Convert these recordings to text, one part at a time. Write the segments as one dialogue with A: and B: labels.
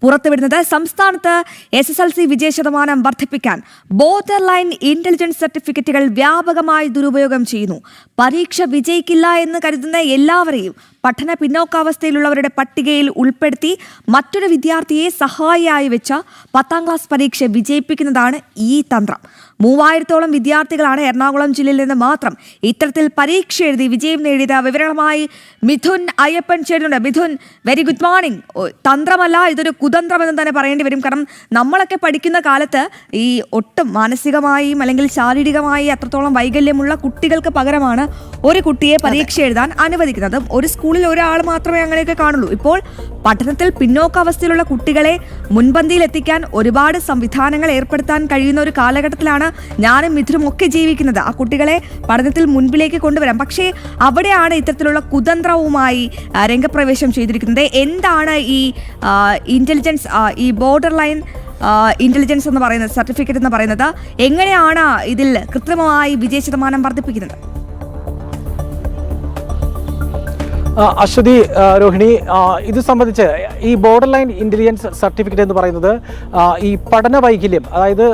A: പുറത്തുവിടുന്നത് സംസ്ഥാനത്ത് SSLC വിജയശതമാനം വർദ്ധിപ്പിക്കാൻ ബോർഡർ ലൈൻ ഇന്റലിജൻസ് സർട്ടിഫിക്കറ്റുകൾ വ്യാപകമായി ദുരുപയോഗം ചെയ്യുന്നു. പരീക്ഷ വിജയിക്കില്ല എന്ന് കരുതുന്ന എല്ലാവരെയും പഠന പിന്നോക്കാവസ്ഥയിലുള്ളവരുടെ പട്ടികയിൽ ഉൾപ്പെടുത്തി മറ്റൊരു വിദ്യാർത്ഥിയെ സഹായിയായി വെച്ച 10ാം ക്ലാസ് പരീക്ഷ വിജയിപ്പിക്കുന്നതാണ് ഈ തന്ത്രം. 3000-ഓളം വിദ്യാർത്ഥികളാണ് എറണാകുളം ജില്ലയിൽ നിന്ന് മാത്രം ഇത്തരത്തിൽ പരീക്ഷ എഴുതി വിജയം നേടിയത്. വിവരങ്ങളുമായി മിഥുൻ അയ്യപ്പൻ ചേരുന്നുണ്ട്. Mithun, very good morning. തന്ത്രമല്ല, ഇതൊരു കുതന്ത്രമെന്ന് തന്നെ പറയേണ്ടി വരും. കാരണം നമ്മളൊക്കെ പഠിക്കുന്ന കാലത്ത് ഈ ഒട്ടും മാനസികമായും അല്ലെങ്കിൽ ശാരീരികമായി അത്രത്തോളം വൈകല്യമുള്ള കുട്ടികൾക്ക് പകരമാണ് ഒരു കുട്ടിയെ പരീക്ഷ എഴുതാൻ അനുവദിക്കുന്നത്. ഒരു സ്കൂളിൽ ഒരാൾ മാത്രമേ അങ്ങനെയൊക്കെ കാണുള്ളൂ. ഇപ്പോൾ പഠനത്തിൽ പിന്നോക്കാവസ്ഥയിലുള്ള കുട്ടികളെ മുൻപന്തിയിൽ എത്തിക്കാൻ ഒരുപാട് സംവിധാനങ്ങൾ ഏർപ്പെടുത്താൻ കഴിയുന്ന ഒരു കാലഘട്ടത്തിലാണ് ഞാനും മിഥുനും ഒക്കെ ജീവിക്കുന്നത്. ആ കുട്ടികളെ പഠനത്തിൽ മുൻപിലേക്ക് കൊണ്ടുവരാം. പക്ഷേ അവിടെയാണ് ഇത്തരത്തിലുള്ള കുതന്ത്രവുമായി രംഗപ്രവേശം ചെയ്തിരിക്കുന്നത്. എന്താണ് ഈ ഇന്റലിജൻസ്, ഈ ബോർഡർ ലൈൻ ഇന്റലിജൻസ് എന്ന് പറയുന്നത്, സർട്ടിഫിക്കറ്റ് എന്ന് പറയുന്നത്, എങ്ങനെയാണ് ഇതിൽ കൃത്രിമമായി വിജയശതമാനം വർദ്ധിപ്പിക്കുന്നത്?
B: അശ്വതി, രോഹിണി, ഇത് സംബന്ധിച്ച് ഈ ബോർഡർ ലൈൻ ഇന്റലിജൻസ് സർട്ടിഫിക്കറ്റ് എന്ന് പറയുന്നത് ഈ പഠന വൈകല്യം, അതായത്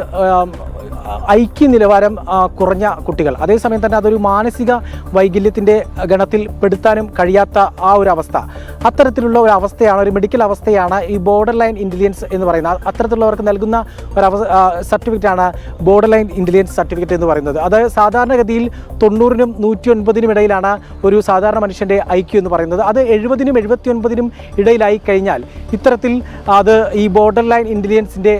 B: ഐക്യ നിലവാരം കുറഞ്ഞ കുട്ടികൾ, അതേസമയം തന്നെ അതൊരു മാനസിക വൈകല്യത്തിൻ്റെ ഗണത്തിൽ പെടുത്താനും കഴിയാത്ത ആ ഒരു അവസ്ഥ, അത്തരത്തിലുള്ള ഒരു അവസ്ഥയാണ്, ഒരു മെഡിക്കൽ അവസ്ഥയാണ് ഈ ബോർഡർ ലൈൻ ഇന്റലിജൻസ് എന്ന് പറയുന്നത്. അത്തരത്തിലുള്ളവർക്ക് നൽകുന്ന ഒരു സർട്ടിഫിക്കറ്റാണ് ബോർഡർ ലൈൻ ഇന്റലിജൻസ് സർട്ടിഫിക്കറ്റ് എന്ന് പറയുന്നത്. അത് സാധാരണഗതിയിൽ 90-നും 109-നും ഇടയിലാണ് ഒരു സാധാരണ മനുഷ്യൻ്റെ ഐക്യു എന്ന് പറയുന്നത്. അത് 70-നും 79-നും ഇടയിലായി കഴിഞ്ഞാൽ ഇത്തരത്തിൽ അത് ഈ ബോർഡർ ലൈൻ ഇന്റലിജൻസിൻ്റെ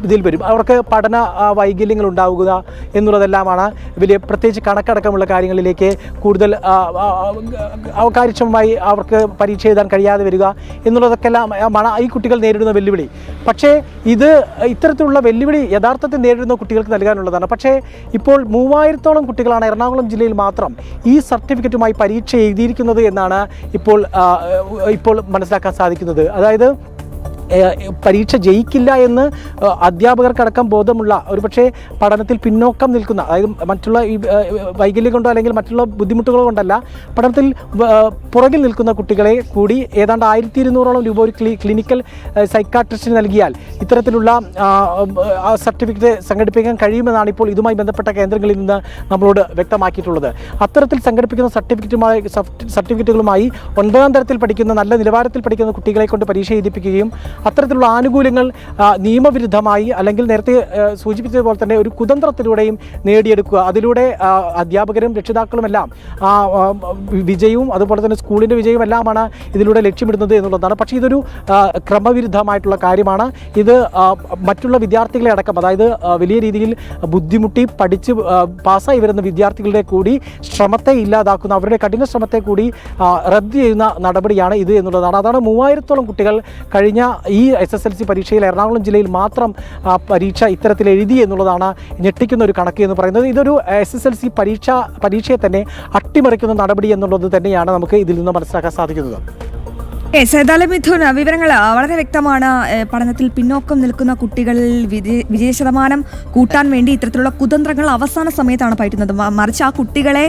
B: ഇതിൽ വരും. അവർക്ക് പഠന വൈകല്യങ്ങൾ ഉണ്ടാവുക എന്നുള്ളതെല്ലാമാണ് വലിയ, പ്രത്യേകിച്ച് കണക്കടക്കമുള്ള കാര്യങ്ങളിലേക്ക് കൂടുതൽ കാര്യക്ഷമമായി അവർക്ക് പരീക്ഷ എഴുതാൻ കഴിയാതെ വരിക എന്നുള്ളതൊക്കെല്ലാമാണ് ഈ കുട്ടികൾ നേരിടുന്ന വെല്ലുവിളി. പക്ഷേ ഇത്തരത്തിലുള്ള വെല്ലുവിളി യഥാർത്ഥത്തിൽ നേരിടുന്ന കുട്ടികൾക്ക് നൽകാനുള്ളതാണ്. പക്ഷേ ഇപ്പോൾ 3000-ഓളം കുട്ടികളാണ് എറണാകുളം ജില്ലയിൽ മാത്രം ഈ സർട്ടിഫിക്കറ്റുമായി പരീക്ഷ എഴുതിയിരിക്കുന്നത് എന്നാണ് ഇപ്പോൾ മനസ്സിലാക്കാൻ സാധിക്കുന്നത്. അതായത് പരീക്ഷ ജയിക്കില്ല എന്ന് അധ്യാപകർക്കടക്കം ബോധമുള്ള, ഒരുപക്ഷെ പഠനത്തിൽ പിന്നോക്കം നിൽക്കുന്ന, അതായത് മറ്റുള്ള ഈ വൈകല്യം കൊണ്ടോ അല്ലെങ്കിൽ മറ്റുള്ള ബുദ്ധിമുട്ടുകൾ കൊണ്ടല്ല, പഠനത്തിൽ പുറകിൽ നിൽക്കുന്ന കുട്ടികളെ കൂടി ഏതാണ്ട് 1200-ഓളം രൂപ ഒരു ക്ലിനിക്കൽ സൈക്കാട്രിസ്റ്റിന് നൽകിയാൽ ഇത്തരത്തിലുള്ള സർട്ടിഫിക്കറ്റ് സംഘടിപ്പിക്കാൻ കഴിയുമെന്നാണ് ഇപ്പോൾ ഇതുമായി ബന്ധപ്പെട്ട കേന്ദ്രങ്ങളിൽ നിന്ന് നമ്മളോട് വ്യക്തമാക്കിയിട്ടുള്ളത്. അത്തരത്തിൽ സംഘടിപ്പിക്കുന്ന സർട്ടിഫിക്കറ്റുകളുമായി 9ാം തരത്തിൽ പഠിക്കുന്ന, നല്ല നിലവാരത്തിൽ പഠിക്കുന്ന കുട്ടികളെ കൊണ്ട് പരീക്ഷ എഴുതിപ്പിക്കുകയും അത്തരത്തിലുള്ള ആനുകൂല്യങ്ങൾ നിയമവിരുദ്ധമായി അല്ലെങ്കിൽ നേരത്തെ സൂചിപ്പിച്ചതുപോലെ തന്നെ ഒരു കുതന്ത്രത്തിലൂടെയും നേടിയെടുക്കുക. അതിലൂടെ അധ്യാപകരും രക്ഷിതാക്കളുമെല്ലാം വിജയവും അതുപോലെ തന്നെ സ്കൂളിൻ്റെ വിജയവും എല്ലാമാണ് ഇതിലൂടെ ലക്ഷ്യമിടുന്നത് എന്നുള്ളതാണ്. പക്ഷേ ഇതൊരു ക്രമവിരുദ്ധമായിട്ടുള്ള കാര്യമാണ്. ഇത് മറ്റുള്ള വിദ്യാർത്ഥികളെ അടക്കം, അതായത് വലിയ രീതിയിൽ ബുദ്ധിമുട്ടി പഠിച്ച് പാസ്സായി വരുന്ന വിദ്യാർത്ഥികളുടെ കൂടി ശ്രമത്തെ ഇല്ലാതാക്കുന്ന, അവരുടെ കഠിന ശ്രമത്തെ കൂടി റദ്ദ് ചെയ്യുന്ന നടപടിയാണ് ഇത് എന്നുള്ളതാണ്. അതാണ് 3000-ഓളം കുട്ടികൾ കഴിഞ്ഞ ഈ SSLC പരീക്ഷയിൽ എറണാകുളം ജില്ലയിൽ മാത്രം പരീക്ഷ ഇത്തരത്തിൽ എഴുതി എന്നുള്ളതാണ് ഞെട്ടിക്കുന്ന ഒരു കണക്ക് എന്ന് പറയുന്നത്. ഇതൊരു SSLC പരീക്ഷയെ തന്നെ അട്ടിമറിക്കുന്ന നടപടി എന്നുള്ളത് തന്നെയാണ് നമുക്ക് ഇതിൽ നിന്ന് മനസ്സിലാക്കാൻ സാധിക്കുന്നത്.
A: ഏതായാലും മിഥുൻ, വിവരങ്ങൾ വളരെ വ്യക്തമാണ്. പഠനത്തിൽ പിന്നോക്കം നിൽക്കുന്ന കുട്ടികളിൽ വിജയശതമാനം കൂട്ടാൻ വേണ്ടി ഇത്തരത്തിലുള്ള കുതന്ത്രങ്ങൾ അവസാന സമയത്താണ് പയറ്റുന്നത്. മറിച്ച് ആ കുട്ടികളെ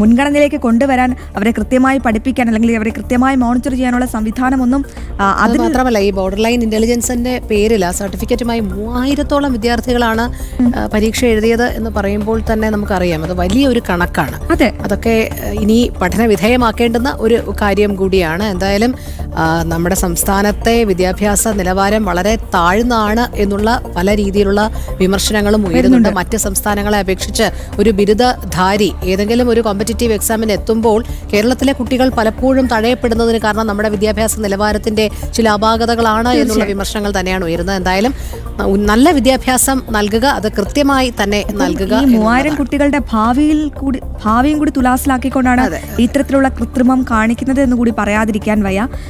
A: മുൻഗണനയിലേക്ക് കൊണ്ടുവരാൻ, അവരെ കൃത്യമായി പഠിപ്പിക്കാൻ അല്ലെങ്കിൽ അവരെ കൃത്യമായി മോണിറ്റർ ചെയ്യാനുള്ള സംവിധാനമൊന്നും
C: അത് മാത്രമല്ല, ഈ ബോർഡർ ലൈൻ ഇന്റലിജൻസിന്റെ പേരിൽ സർട്ടിഫിക്കറ്റുമായി 3000-ഓളം വിദ്യാർത്ഥികളാണ് പരീക്ഷ എഴുതിയത് എന്ന് പറയുമ്പോൾ തന്നെ നമുക്കറിയാം അത് വലിയൊരു കണക്കാണ്. അതൊക്കെ ഇനി പഠന വിധേയമാക്കേണ്ടുന്ന ഒരു കാര്യം കൂടിയാണ്. എന്തായാലും നമ്മുടെ സംസ്ഥാനത്തെ വിദ്യാഭ്യാസ നിലവാരം വളരെ താഴ്ന്നാണ് എന്നുള്ള പല രീതിയിലുള്ള വിമർശനങ്ങളും ഉയരുന്നുണ്ട്. മറ്റ് സംസ്ഥാനങ്ങളെ അപേക്ഷിച്ച് ഒരു ബിരുദധാരി ഏതെങ്കിലും ഒരു കോമ്പറ്റീറ്റീവ് എക്സാമിന് എത്തുമ്പോൾ കേരളത്തിലെ കുട്ടികൾ പലപ്പോഴും തഴയപ്പെടുന്നതിന് കാരണം നമ്മുടെ വിദ്യാഭ്യാസ നിലവാരത്തിന്റെ ചില അപാകതകളാണ് എന്നുള്ള വിമർശനങ്ങൾ തന്നെയാണ് ഉയരുന്നത്. എന്തായാലും നല്ല വിദ്യാഭ്യാസം നൽകുക, അത് കൃത്യമായി തന്നെ നൽകുക.
A: 3000 കുട്ടികളുടെ ഭാവിയും കൂടി തുലാസിലാക്കിക്കൊണ്ടാണ് ഇത്തരത്തിലുള്ള കൃത്രിമം കാണിക്കുന്നത് എന്ന് കൂടി പറയാതിരിക്കാൻ വയ്യ.